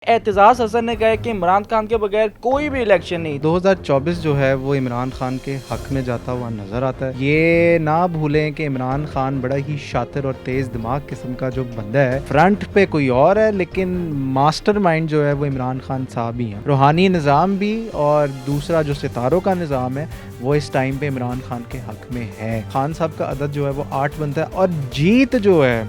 اعتزاز حسن نے کہا ہے کہ عمران خان کے بغیر کوئی بھی الیکشن نہیں۔ 2024 جو ہے وہ عمران خان کے حق میں جاتا ہوا نظر آتا ہے۔ یہ نہ بھولیں کہ عمران خان بڑا ہی شاطر اور تیز دماغ قسم کا جو بندہ ہے، فرنٹ پہ کوئی اور ہے لیکن ماسٹر مائنڈ جو ہے وہ عمران خان صاحب ہی ہیں۔ روحانی نظام بھی اور دوسرا جو ستاروں کا نظام ہے وہ اس ٹائم پہ عمران خان کے حق میں ہے۔ خان صاحب کا عدد جو ہے وہ 8 بنتا ہے اور جیت جو ہے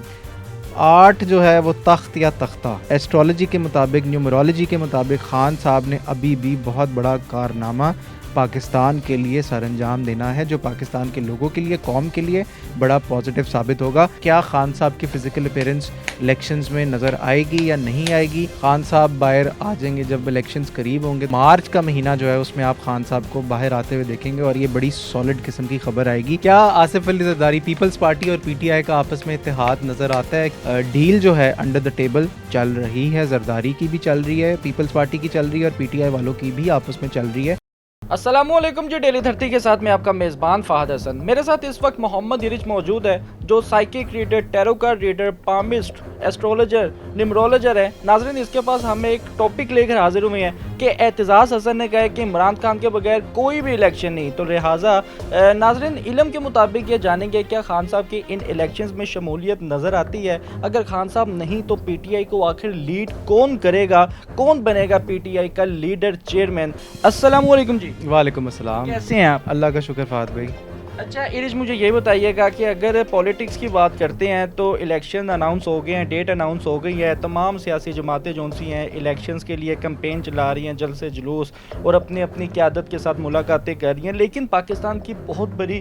8 جو ہے وہ تخت یا تختہ۔ ایسٹرولوجی کے مطابق، نیومرولوجی کے مطابق خان صاحب نے ابھی بھی بہت بڑا کارنامہ پاکستان کے لیے سر انجام دینا ہے، جو پاکستان کے لوگوں کے لیے، قوم کے لیے بڑا پازیٹیو ثابت ہوگا۔ کیا خان صاحب کی فزیکل اپیرنس الیکشنز میں نظر آئے گی یا نہیں آئے گی؟ خان صاحب باہر آ جائیں گے جب الیکشنز قریب ہوں گے۔ مارچ کا مہینہ جو ہے اس میں آپ خان صاحب کو باہر آتے ہوئے دیکھیں گے اور یہ بڑی سالڈ قسم کی خبر آئے گی۔ کیا آصف علی زرداری، پیپلز پارٹی اور پی ٹی آئی کا آپس میں اتحاد نظر آتا ہے؟ ڈیل جو ہے انڈر دا ٹیبل چل رہی ہے، زرداری کی بھی چل رہی ہے، پیپلز پارٹی کی چل رہی ہے اور پی ٹی آئی والوں کی بھی آپس میں چل رہی ہے۔ السلام علیکم جی، ڈیلی دھرتی کے ساتھ میں آپ کا میزبان فہد حسن۔ میرے ساتھ اس وقت محمد ارج موجود ہے جو psychic reader, tarot card reader, palmist, astrologer, numerologist ہے۔ ناظرین، اس کے پاس ہم ایک ٹاپک لے کر حاضر ہوئے ہیں کہ اعتزاز حسن نے کہا ہے کہ عمران خان کے بغیر کوئی بھی الیکشن نہیں، تو لہٰذا ناظرین علم کے مطابق یہ جانیں گے کیا خان صاحب کی ان الیکشنز میں شمولیت نظر آتی ہے؟ اگر خان صاحب نہیں تو پی ٹی آئی کو آخر لیڈ کون کرے گا؟ کون بنے گا پی ٹی آئی کا لیڈر، چیئرمین؟ السلام علیکم جی۔ وعلیکم السلام، کیسے ہیں آپ؟ اللہ کا شکر فہد بھائی۔ اچھا ارج، مجھے یہ بتائیے گا کہ اگر پولیٹکس کی بات کرتے ہیں تو الیکشن اناؤنس ہو گئے ہیں، ڈیٹ اناؤنس ہو گئی ہے، تمام سیاسی جماعتیں جو سی ہیں الیکشنز کے لیے کمپین چلا رہی ہیں، جلسے جلوس اور اپنی قیادت کے ساتھ ملاقاتیں کر رہی ہیں، لیکن پاکستان کی بہت بڑی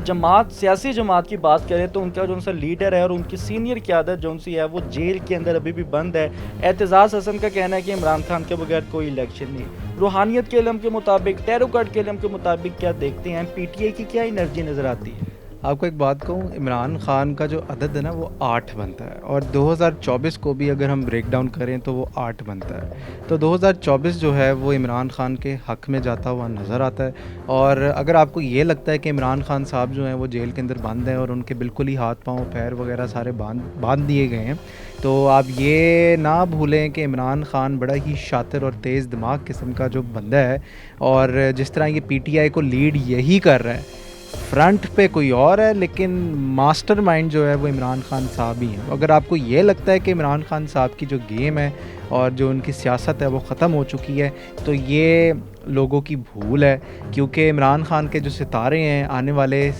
جماعت، سیاسی جماعت کی بات کریں تو ان کا جو لیڈر ہے اور ان کی سینئر قیادت جو سی ہے وہ جیل کے اندر ابھی بھی بند ہے۔ اعتزاز حسن کا کہنا ہے کہ عمران خان کے بغیر کوئی الیکشن نہیں۔ روحانیت کے علم کے مطابق، ٹیرو کارڈ کے علم کے مطابق کیا دیکھتے ہیں؟ پی ٹی آئی کی کیا انرجی نظر آتی ہے؟ آپ کو ایک بات کہوں، عمران خان کا جو عدد ہے نا وہ 8 بنتا ہے اور 2024 کو بھی اگر ہم بریک ڈاؤن کریں تو وہ 8 بنتا ہے۔ تو 2024 جو ہے وہ عمران خان کے حق میں جاتا ہوا نظر آتا ہے۔ اور اگر آپ کو یہ لگتا ہے کہ عمران خان صاحب جو ہیں وہ جیل کے اندر بند ہیں اور ان کے بالکل ہی ہاتھ پاؤں پیر وغیرہ سارے باندھ دیے گئے ہیں، تو آپ یہ نہ بھولیں کہ عمران خان بڑا ہی شاطر اور تیز دماغ قسم کا جو بندہ ہے، اور جس طرح یہ پی ٹی آئی کو لیڈ یہی کر رہا ہے، فرنٹ پہ کوئی اور ہے لیکن ماسٹر مائنڈ جو ہے وہ عمران خان صاحب ہی ہیں۔ اگر آپ کو یہ لگتا ہے کہ عمران خان صاحب کی جو گیم ہے اور جو ان کی سیاست ہے وہ ختم ہو چکی ہے، تو یہ لوگوں کی بھول ہے، کیونکہ عمران خان کے جو ستارے ہیں آنے والے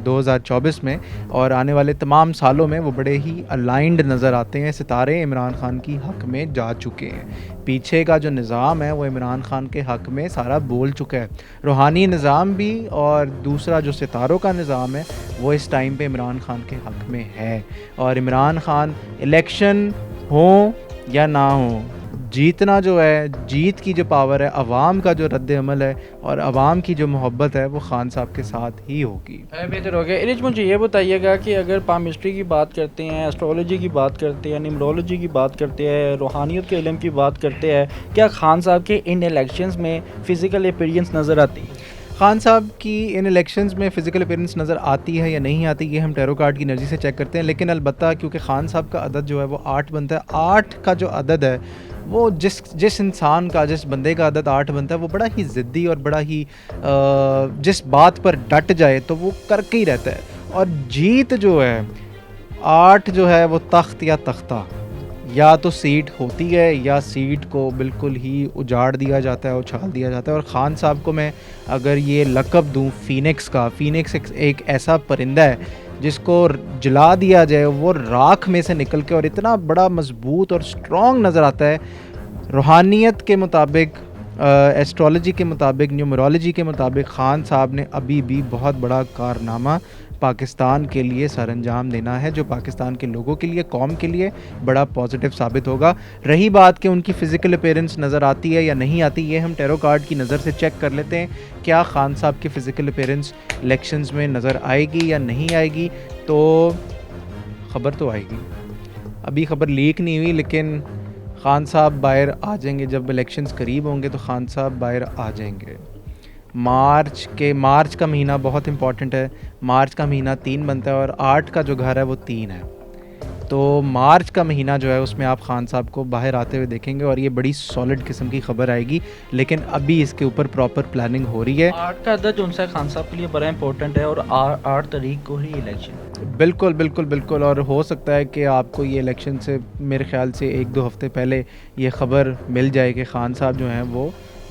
2024 میں اور آنے والے تمام سالوں میں وہ بڑے ہی الائنڈ نظر آتے ہیں۔ ستارے عمران خان کی حق میں جا چکے ہیں، پیچھے کا جو نظام ہے وہ عمران خان کے حق میں سارا بول چکا ہے۔ روحانی نظام بھی اور دوسرا جو ستاروں کا نظام ہے وہ اس ٹائم پہ عمران خان کے حق میں ہے، اور عمران خان الیکشن ہوں یا نہ ہوں، جیتنا جو ہے، جیت کی جو پاور ہے، عوام کا جو رد عمل ہے اور عوام کی جو محبت ہے وہ خان صاحب کے ساتھ ہی ہوگی۔ بہتر ہو گیا۔ ارج، مجھے یہ بتائیے گا کہ اگر پامسٹری کی بات کرتے ہیں، ایسٹرولوجی کی بات کرتے ہیں، نیمرولوجی کی بات کرتے ہیں، روحانیت کے علم کی بات کرتے ہیں، کیا خان صاحب کے ان الیکشنز میں فزیکل اپیرنس نظر آتی ہے؟ خان صاحب کی ان الیکشنز میں فزیکل اپیرنس نظر آتی ہے یا نہیں آتی، یہ ہم ٹیرو کارڈ کی انرجی سے چیک کرتے ہیں، لیکن البتہ کیونکہ خان صاحب کا عدد جو ہے وہ 8 بنتا ہے، 8 کا جو عدد ہے وہ جس انسان کا، جس بندے کا عدد 8 بنتا ہے وہ بڑا ہی ضدی اور بڑا ہی جس بات پر ڈٹ جائے تو وہ کر کے ہی رہتا ہے۔ اور جیت جو ہے 8 جو ہے وہ تخت یا تختہ، یا تو سیٹ ہوتی ہے یا سیٹ کو بالکل ہی اجاڑ دیا جاتا ہے، اچھال دیا جاتا ہے۔ اور خان صاحب کو میں اگر یہ لقب دوں فینکس کا، فینکس ایک ایسا پرندہ ہے جس کو جلا دیا جائے وہ راکھ میں سے نکل کے اور اتنا بڑا مضبوط اور سٹرونگ نظر آتا ہے۔ روحانیت کے مطابق، ایسٹرولوجی کے مطابق، نیومرولوجی کے مطابق خان صاحب نے ابھی بھی بہت بڑا کارنامہ پاکستان کے لیے سر انجام دینا ہے، جو پاکستان کے لوگوں کے لیے، قوم کے لیے بڑا پازیٹیو ثابت ہوگا۔ رہی بات کہ ان کی فزیکل اپیرنس نظر آتی ہے یا نہیں آتی، یہ ہم ٹیرو کارڈ کی نظر سے چیک کر لیتے ہیں۔ کیا خان صاحب کی فزیکل اپیرنس الیکشنز میں نظر آئے گی یا نہیں آئے گی؟ تو خبر تو آئے گی، ابھی خبر لیک نہیں ہوئی، لیکن خان صاحب باہر آ جائیں گے جب الیکشنز قریب ہوں گے، تو خان صاحب باہر آ جائیں گے۔ مارچ کا مہینہ بہت امپورٹنٹ ہے۔ مارچ کا مہینہ 3 بنتا ہے اور 8 کا جو گھر ہے وہ 3 ہے۔ تو مارچ کا مہینہ جو ہے اس میں آپ خان صاحب کو باہر آتے ہوئے دیکھیں گے اور یہ بڑی سالڈ قسم کی خبر آئے گی، لیکن ابھی اس کے اوپر پراپر پلاننگ ہو رہی ہے۔ 8 کا عدد جو ہے خان صاحب کے لیے بڑا امپورٹنٹ ہے، اور 8 تاریخ کو ہی الیکشن۔ بالکل بالکل بالکل، اور ہو سکتا ہے کہ آپ کو یہ الیکشن سے میرے خیال سے 1-2 ہفتے پہلے یہ خبر مل جائے کہ خان صاحب جو ہیں وہ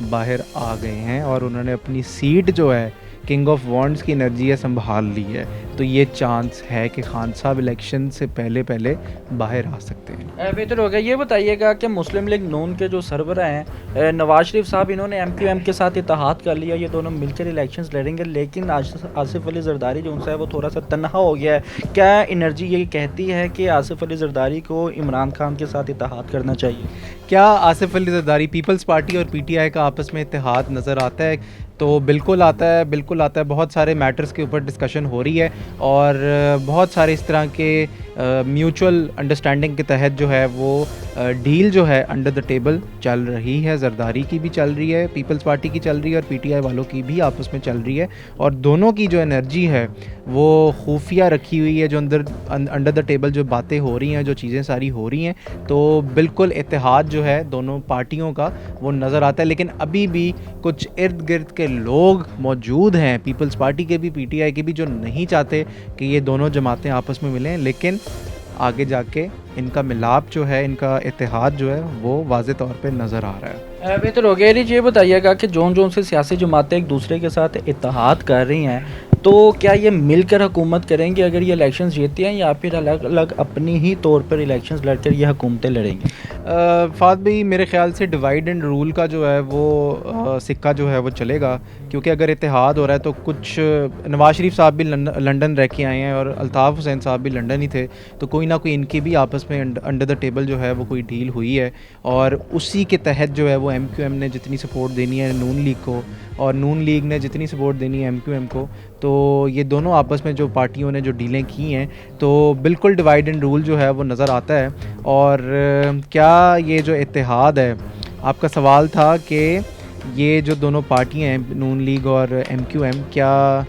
باہر آ گئے ہیں اور انہوں نے اپنی سیٹ جو ہے کنگ آف وانڈس کی انرجی ہے سنبھال لی ہے، تو یہ چانس ہے کہ خان صاحب الیکشن سے پہلے باہر آ سکتے ہیں۔ بہتر ہوگا یہ بتائیے گا کہ مسلم لیگ نون کے جو سربراہ ہیں نواز شریف صاحب، انہوں نے ایم کیو ایم کے ساتھ اتحاد کر لیا، یہ دونوں مل کر الیکشنز لڑیں گے، لیکن آصف علی زرداری جو ان سے ہے وہ تھوڑا سا تنہا ہو گیا ہے۔ کیا انرجی یہ کہتی ہے کہ آصف علی زرداری کو عمران خان کے ساتھ اتحاد کرنا چاہیے؟ کیا آصف علی زرداری پیپلز پارٹی اور پی ٹی آئی کا آپس میں اتحاد نظر آتا ہے؟ تو بالکل آتا ہے، بالکل آتا ہے۔ بہت سارے میٹرز کے اوپر ڈسکشن ہو رہی ہے اور بہت سارے اس طرح کے میوچل انڈرسٹینڈنگ کے تحت جو ہے وہ ڈیل جو ہے انڈر دا ٹیبل چل رہی ہے۔ زرداری کی بھی چل رہی ہے، پیپلز پارٹی کی چل رہی ہے اور پی ٹی آئی والوں کی بھی آپس میں چل رہی ہے، اور دونوں کی جو انرجی ہے وہ خفیہ رکھی ہوئی ہے، جو انڈر دا ٹیبل جو باتیں ہو رہی ہیں، جو چیزیں ساری ہو رہی ہیں، تو بالکل اتحاد جو ہے دونوں پارٹیوں کا وہ نظر آتا ہے۔ لیکن ابھی بھی کچھ ارد گرد کے لوگ موجود ہیں، پیپلز پارٹی کے بھی پی ٹی آئی کے بھی، جو نہیں چاہتے کہ یہ دونوں جماعتیں آپس میں ملیں، لیکن آگے جا کے ان کا ملاپ جو ہے، ان کا اتحاد جو ہے وہ واضح طور پہ نظر آ رہا ہے۔ بہتر ہو گیا یہ بتائیے گا کہ جون سے سیاسی جماعتیں ایک دوسرے کے ساتھ اتحاد کر رہی ہیں، تو کیا یہ مل کر حکومت کریں گے اگر یہ الیکشنز جیتی ہیں، یا پھر الگ الگ اپنی ہی طور پر الیکشنز لڑ کر یہ حکومتیں لڑیں گی؟ فہد بھائی، میرے خیال سے ڈیوائڈ اینڈ رول کا جو ہے وہ سکہ جو ہے وہ چلے گا، کیونکہ اگر اتحاد ہو رہا ہے تو کچھ نواز شریف صاحب بھی لنڈن رہ کے آئے ہیں اور الطاف حسین صاحب بھی لنڈن ہی تھے، تو کوئی نہ کوئی ان کی بھی آپس میں انڈر دا ٹیبل جو ہے وہ کوئی ڈیل ہوئی ہے، اور اسی کے تحت جو ہے وہ ایم کیو ایم نے جتنی سپورٹ دینی ہے نون لیگ کو، اور نون لیگ نے جتنی سپورٹ دینی ہے ایم کیو ایم کو، تو یہ دونوں آپس میں جو پارٹیوں نے جو ڈیلیں کی ہیں، تو بالکل ڈیوائڈ اینڈ رول جو ہے وہ نظر آتا ہے۔ اور کیا یہ جو اتحاد ہے، آپ کا سوال تھا کہ یہ جو دونوں پارٹیاں ہیں نون لیگ اور ایم کیو ایم، کیا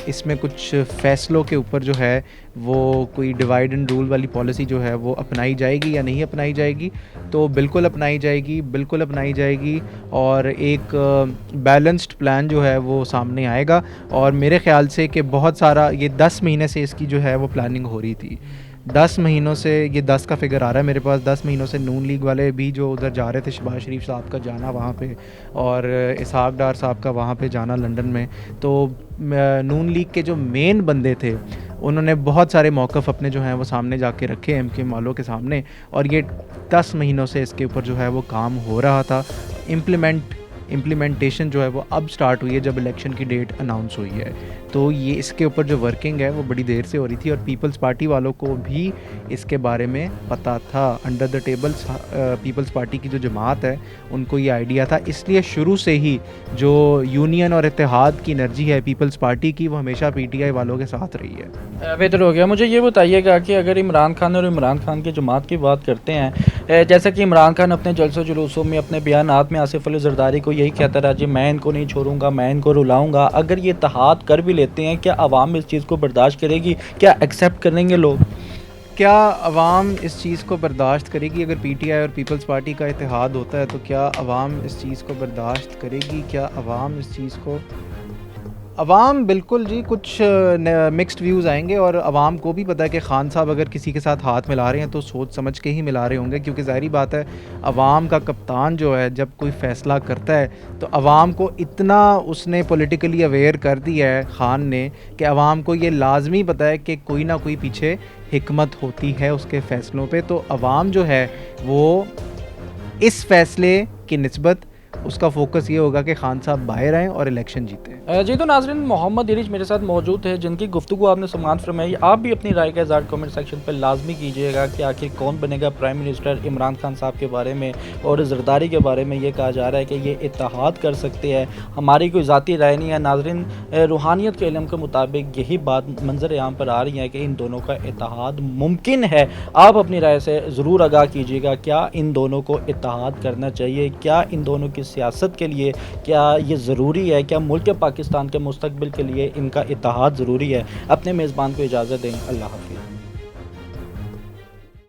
اس میں کچھ فیصلوں کے اوپر جو ہے وہ کوئی ڈیوائڈ اینڈ رول والی پالیسی جو ہے وہ اپنائی جائے گی یا نہیں اپنائی جائے گی؟ تو بالکل اپنائی جائے گی، بالکل اپنائی جائے گی، اور ایک بیلنسڈ پلان جو ہے وہ سامنے آئے گا۔ اور میرے خیال سے کہ بہت سارا یہ 10 مہینے سے اس کی جو ہے وہ پلاننگ ہو رہی تھی، 10 مہینوں سے، یہ 10 کا فگر آ رہا ہے میرے پاس، 10 مہینوں سے نون لیگ والے بھی جو ادھر جا رہے تھے، شہباز شریف صاحب کا جانا وہاں پہ اور اسحاق ڈار صاحب کا وہاں پہ جانا لنڈن میں، تو نون لیگ کے جو مین بندے تھے انہوں نے بہت سارے موقف اپنے جو ہیں وہ سامنے جا کے رکھے ایم کیو ایم والوں کے سامنے، اور یہ 10 مہینوں سے اس کے اوپر جو ہے وہ کام ہو رہا تھا۔ امپلیمنٹیشن جو ہے وہ اب سٹارٹ ہوئی ہے جب الیکشن کی ڈیٹ اناؤنس ہوئی ہے، تو یہ اس کے اوپر جو ورکنگ ہے وہ بڑی دیر سے ہو رہی تھی، اور پیپلز پارٹی والوں کو بھی اس کے بارے میں پتہ تھا، under the table Peoples Party کی جو جماعت ہے ان کو یہ آئیڈیا تھا، اس لیے شروع سے ہی جو یونین اور اتحاد کی انرجی ہے پیپلز پارٹی کی وہ ہمیشہ پی ٹی آئی والوں کے ساتھ رہی ہے۔ بہتر ہو گیا۔ مجھے یہ بتائیے گا کہ اگر عمران خان اور عمران خان کی جماعت کی بات کرتے ہیں، جیسا کہ عمران خان اپنے جلسوں جلوسوں میں، اپنے بیانات میں آصف علی زرداری کو یہی کہتا رہا جی میں ان کو نہیں چھوڑوں گا، میں ان کو رلاؤں گا، اگر یہ اتحاد کر بھی لیتے ہیں، کیا عوام اس چیز کو برداشت کرے گی؟ کیا ایکسیپٹ کریں گے لوگ؟ کیا عوام اس چیز کو برداشت کرے گی؟ اگر پی ٹی آئی اور پیپلز پارٹی کا اتحاد ہوتا ہے تو کیا عوام اس چیز کو برداشت کرے گی؟ کیا عوام اس چیز کو، عوام بالکل جی، کچھ مکسڈ ویوز آئیں گے، اور عوام کو بھی پتہ ہے کہ خان صاحب اگر کسی کے ساتھ ہاتھ ملا رہے ہیں تو سوچ سمجھ کے ہی ملا رہے ہوں گے، کیونکہ ظاہری بات ہے عوام کا کپتان جو ہے جب کوئی فیصلہ کرتا ہے تو عوام کو اتنا اس نے پولیٹیکلی اویئر کر دیا ہے خان نے کہ عوام کو یہ لازمی پتہ ہے کہ کوئی نہ کوئی پیچھے حکمت ہوتی ہے اس کے فیصلوں پہ، تو عوام جو ہے وہ اس فیصلے کی نسبت اس کا فوکس یہ ہوگا کہ خان صاحب باہر آئیں اور الیکشن جیتیں۔ جی تو ناظرین، محمد عریج میرے ساتھ موجود ہے جن کی گفتگو آپ نے سماعت فرمائی، آپ بھی اپنی رائے کا اظہار کمنٹ سیکشن پہ لازمی کیجیے گا کہ آخر کون بنے گا پرائم منسٹر۔ عمران خان صاحب کے بارے میں اور زرداری کے بارے میں یہ کہا جا رہا ہے کہ یہ اتحاد کر سکتے ہیں، ہماری کوئی ذاتی رائے نہیں ہے۔ ناظرین، روحانیت کے علم کے مطابق یہی بات منظر عام پر آ رہی ہے کہ ان دونوں کا اتحاد ممکن ہے۔ آپ اپنی رائے سے ضرور آگاہ کیجیے گا، کیا ان دونوں کو اتحاد کرنا چاہیے؟ کیا ان دونوں کی سیاست کے لیے کیا یہ ضروری ہے؟ کیا ملک پاکستان کے مستقبل کے لیے ان کا اتحاد ضروری ہے؟ اپنے میزبان کو اجازت دیں، اللہ حافظ۔